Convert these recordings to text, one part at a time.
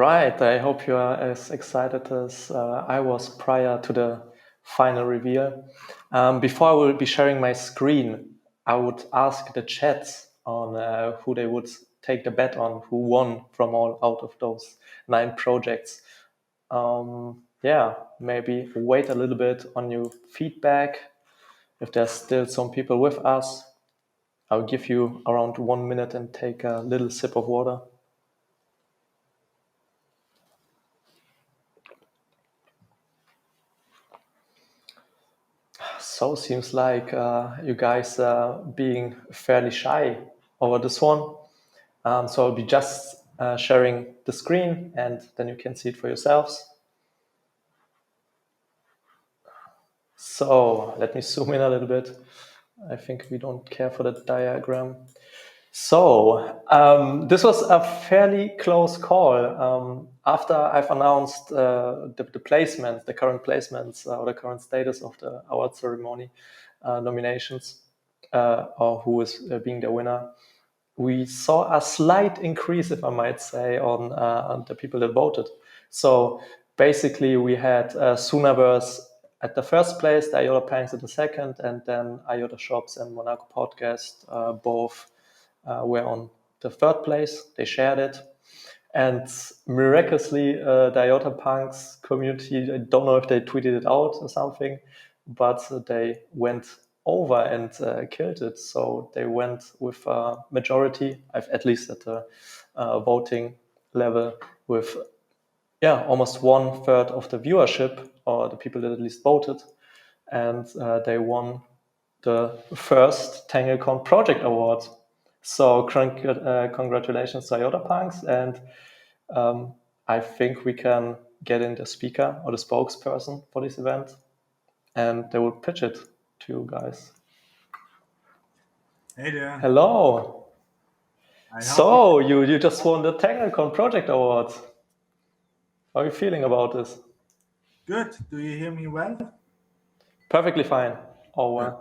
right, I hope you are as excited as I was prior to the final reveal. Before I will be sharing my screen, I would ask the chats on who they would take the bet on, who won from all out of those 9 projects. Yeah, maybe wait a little bit on your feedback. If there's still some people with us, I'll give you around 1 minute and take a little sip of water. So seems like you guys being fairly shy over this one. So I'll be just sharing the screen and then you can see it for yourselves. So let me zoom in a little bit. I think we don't care for the diagram. So this was a fairly close call. After I've announced the placements, the current placements or the current status of the award ceremony nominations, or who is being the winner, we saw a slight increase, if I might say, on the people that voted. So basically, we had Sunaverse at the first place, the IOTAPUNKS at the second, and then IOTA Shops and Monaco Podcast both were on the third place. They shared it. And miraculously, the IOTAPUNKS community, I don't know if they tweeted it out or something, but they went over and killed it. So they went with a majority, at least at the voting level, with almost 1/3 of the viewership, or the people that at least voted. And they won the first TangleCon Project Award. So congratulations to IOTAPUNKS, and I think we can get in the speaker or the spokesperson for this event, and they will pitch it to you guys. Hey there. Hello. So you just won the TangleCon Project Award. How are you feeling about this? Good. Do you hear me well? Perfectly fine. Over.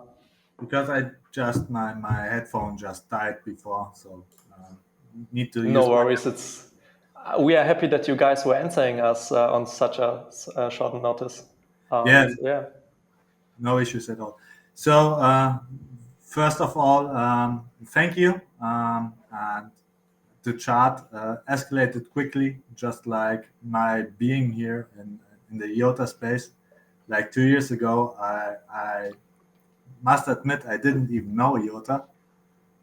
Because my headphone just died before, so need to use. No worries. We are happy that you guys were answering us on such a short notice. Yeah. No issues at all. So first of all, thank you. And the chart escalated quickly, just like my being here in the IOTA space. Like 2 years ago, I must admit I didn't even know IOTA.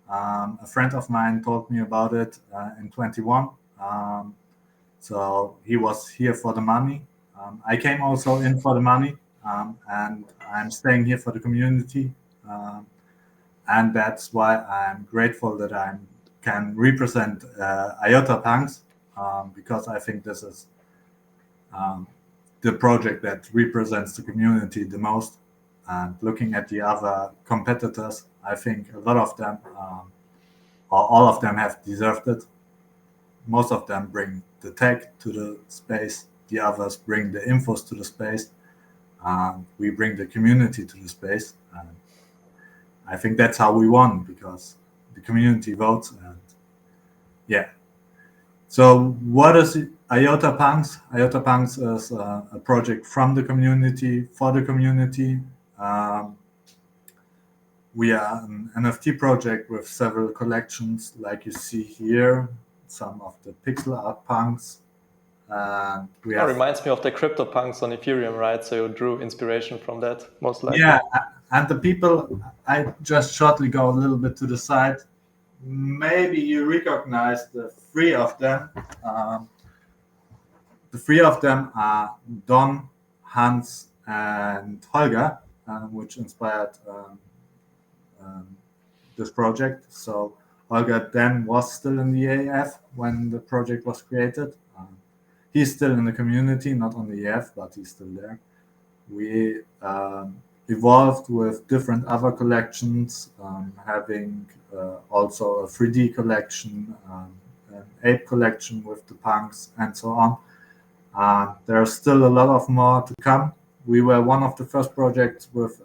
A friend of mine told me about it in 21. So he was here for the money. I came also in for the money, and I'm staying here for the community. And that's why I'm grateful that I can represent IOTAPUNKS, because I think this is the project that represents the community the most. And looking at the other competitors, I think a lot of them, or all of them, have deserved it. Most of them bring the tech to the space. The others bring the infos to the space. We bring the community to the space. And I think that's how we won, because the community votes. And yeah. So what is IOTAPUNKS? IOTAPUNKS is a project from the community for the community. We are an NFT project with several collections, like you see here, some of the pixel art punks. That reminds me of the CryptoPunks on Ethereum, right? So you drew inspiration from that, most likely. Yeah, and the people, I just shortly go a little bit to the side. Maybe you recognize the 3 of them. The 3 of them are Don, Hans, and Holger, which inspired this project. So Holger then was still in the AF when the project was created. He's still in the community, not on the AF, but he's still there. We evolved with different other collections, having also a 3D collection, an ape collection with the punks, and so on. There's still a lot of more to come. We were one of the first projects with,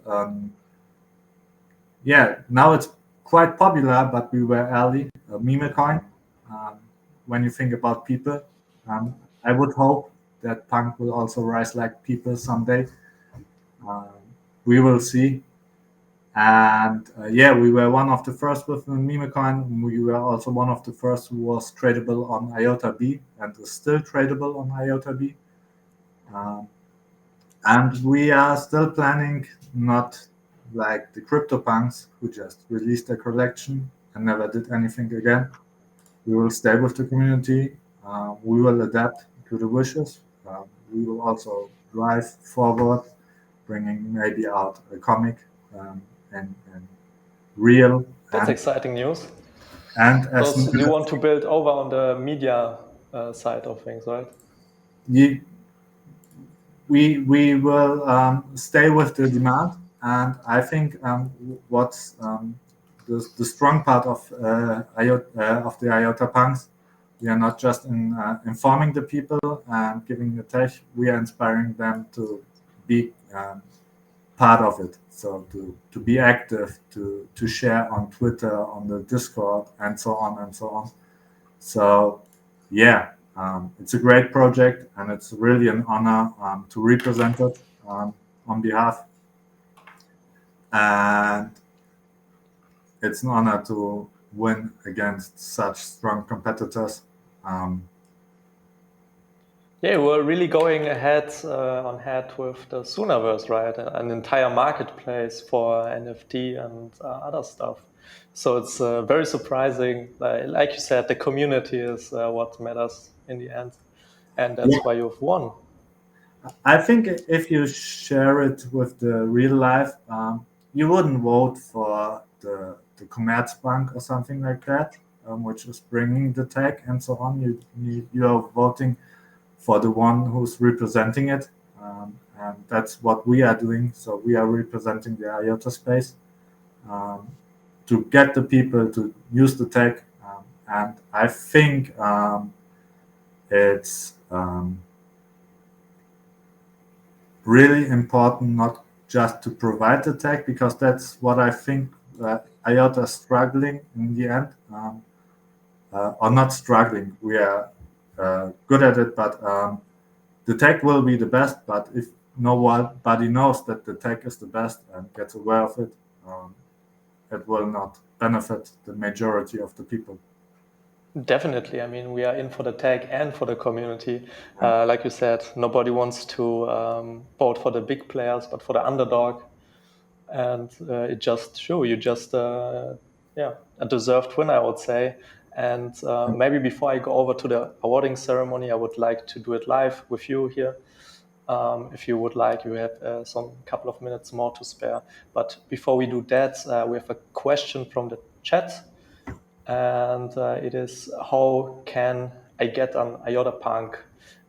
now it's quite popular, but we were early, a meme coin. When you think about people, I would hope that punk will also rise like people someday. We will see. And we were one of the first with the meme coin. We were also one of the first who was tradable on IOTA B and is still tradable on IOTA B. And we are still planning, not like the CryptoPunks who just released a collection and never did anything again. We will stay with the community. We will adapt to the wishes. We will also drive forward, bringing maybe out a comic and real. That's exciting news. And so you want to build over on the media side of things, right? We will stay with the demand, and I think what's the strong part of the IOTAPUNKS, we are not just informing the people and giving the tech, we are inspiring them to be part of it. So to be active, to share on Twitter, on the Discord, and so on and so on. So yeah, it's a great project, and it's really an honor to represent it on behalf. And it's an honor to win against such strong competitors. We're really going head with the Sooniverse, right? An entire marketplace for NFT and other stuff. So it's very surprising. Like you said, the community is what matters in the end. And that's why you've won. I think if you share it with the real life, you wouldn't vote for the Commerzbank or something like that, which is bringing the tech and so on. You are voting for the one who's representing it, and that's what we are doing. So we are representing the IOTA space to get the people to use the tech, and I think it's really important not just to provide the tech, because that's what I think IOTA is struggling in the end, or not struggling. We are good at it, but the tech will be the best. But if nobody knows that the tech is the best and gets aware of it, it will not benefit the majority of the people. Definitely. I mean, we are in for the tech and for the community. Like you said, nobody wants to vote for the big players, but for the underdog. And it just shows you just a deserved winner, I would say. And maybe before I go over to the awarding ceremony, I would like to do it live with you here. If you would like, you have some couple of minutes more to spare. But before we do that, we have a question from the chat. And it is, how can I get an IOTAPUNK?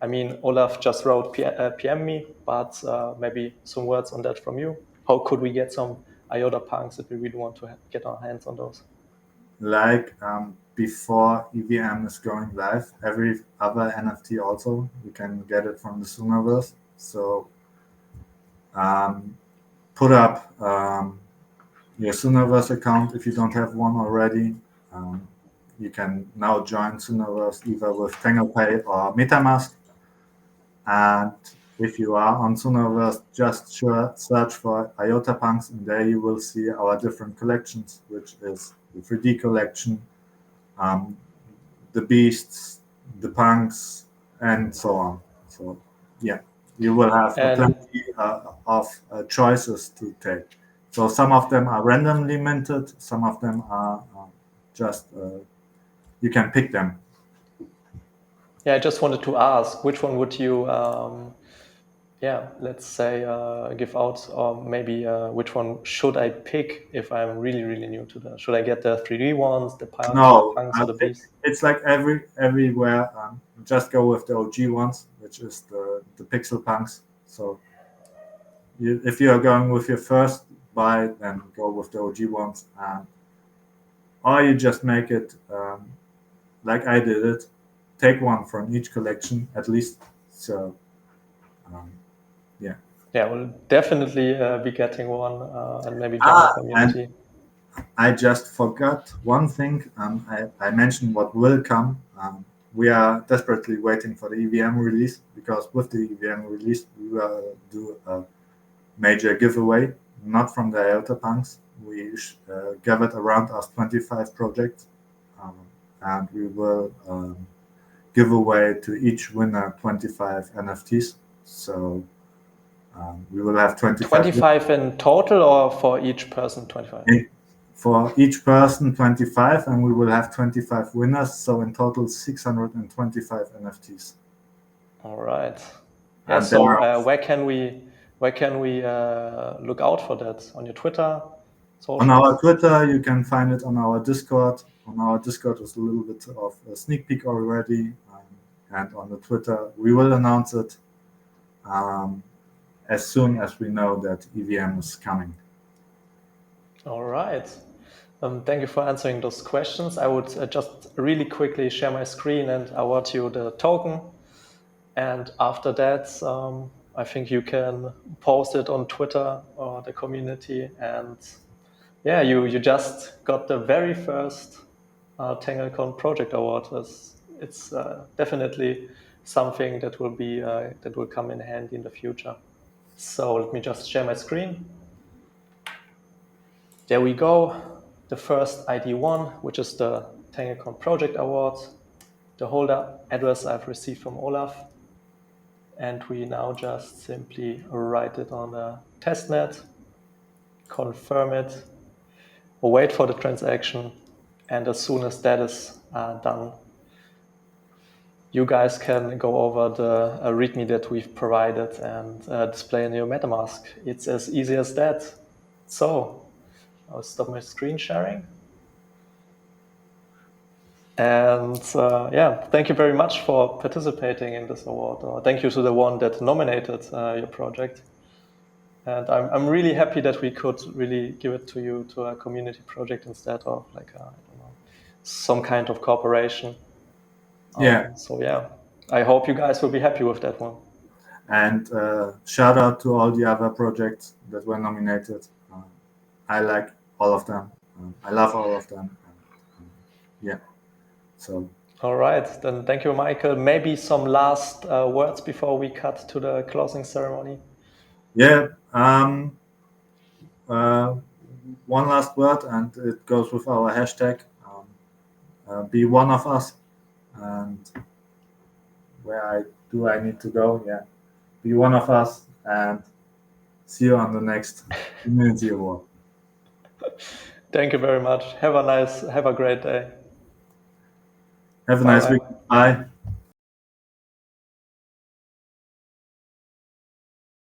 I mean, Olaf just wrote PM me, but maybe some words on that from you. How could we get some IOTAPUNKs if we really want to get our hands on those? Like before EVM is going live, every other NFT also, you can get it from the Sooniverse. So put up your Sooniverse account if you don't have one already. You can now join Sooniverse either with TanglePay or MetaMask. And if you are on Sooniverse, just search for IOTAPUNKS, and there you will see our different collections, which is the 3D collection, the beasts, the punks, and so on. So yeah, you will have plenty of choices to take. So some of them are randomly minted, some of them are just you can pick them. Yeah, I just wanted to ask, which one would you let's say give out, or maybe which one should I pick if I'm really, really new to that? Should I get the 3D ones, the punks, or the beasts? It's like everywhere. Just go with the OG ones, which is the pixel punks. So if you are going with your first buy, then go with the OG ones, or you just make it like I did it. Take one from each collection at least. So we'll definitely be getting one and maybe join the community. I just forgot one thing. I mentioned what will come. we are desperately waiting for the EVM release, because with the EVM release, we will do a major giveaway, not from the IOTAPUNKS. We gathered around us 25 projects, and we will give away to each winner 25 NFTs. So we will have 25 in total, or for each person 25? For each person 25, and we will have 25 winners. So in total 625 NFTs. All right. Yeah. So where can we look out for that? On your Twitter? Socials? On our Twitter, you can find it on our Discord. On our Discord is a little bit of a sneak peek already, and on the Twitter we will announce it as soon as we know that EVM is coming. All right. Thank you for answering those questions. I would just really quickly share my screen and award you the token. And after that, I think you can post it on Twitter or the community. And yeah, you just got the very first TangleCon Project Award. It's definitely something that will come in handy in the future. So let me just share my screen. There we go. The first ID1, which is the TangleCon Project Award, the holder address I've received from Olaf. And we now just simply write it on a testnet, confirm it, wait for the transaction, and as soon as that is done, you guys can go over the README that we've provided and display in your MetaMask. It's as easy as that. So I'll stop my screen sharing. And yeah, thank you very much for participating in this award. Or thank you to the one that nominated your project. And I'm really happy that we could really give it to you, to a community project, instead of like I don't know, some kind of corporation. Yeah. So yeah, I hope you guys will be happy with that one. And shout out to all the other projects that were nominated. I like all of them. I love all of them. Yeah. So. All right, then thank you, Michael. Maybe some last words before we cut to the closing ceremony. Yeah. One last word, and it goes with our hashtag. Be one of us. And where do I need to go? Yeah. Be one of us, and see you on the next Community Award. Thank you very much. Have a great day. Have a nice week. Bye.